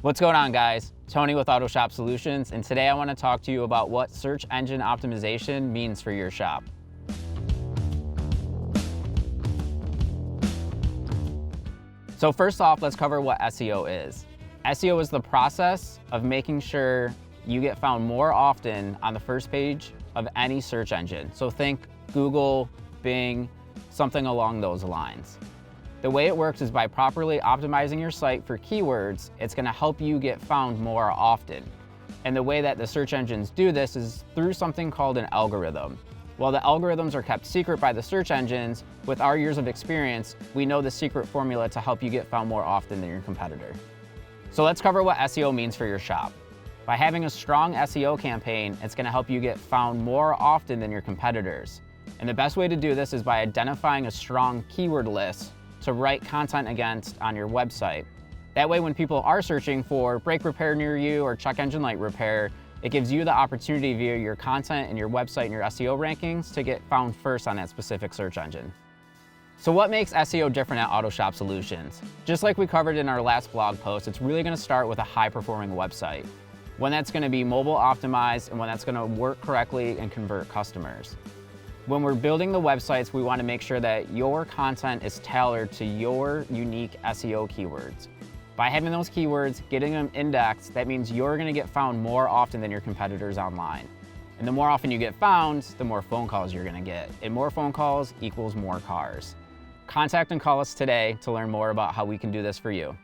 What's going on, guys? Tony with Autoshop Solutions, and today I want to talk to you about what search engine optimization means for your shop. So first off, let's cover what SEO is. SEO is the process of making sure you get found more often on the first page of any search engine. So think Google, Bing, something along those lines. The way it works is by properly optimizing your site for keywords, it's going to help you get found more often. And the way that the search engines do this is through something called an algorithm. While the algorithms are kept secret by the search engines, with our years of experience, we know the secret formula to help you get found more often than your competitor. So let's cover what SEO means for your shop. By having a strong SEO campaign, it's going to help you get found more often than your competitors. And the best way to do this is by identifying a strong keyword list to write content against on your website. That way, when people are searching for brake repair near you or check engine light repair, it gives you the opportunity via your content and your website and your SEO rankings to get found first on that specific search engine. So what makes SEO different at Autoshop Solutions? Just like we covered in our last blog post, it's really going to start with a high-performing website. One that's going to be mobile optimized and one that's going to work correctly and convert customers. When we're building the websites, we want to make sure that your content is tailored to your unique SEO keywords. By having those keywords, getting them indexed, that means you're going to get found more often than your competitors online. And the more often you get found, the more phone calls you're going to get. And more phone calls equals more cars. Contact and call us today to learn more about how we can do this for you.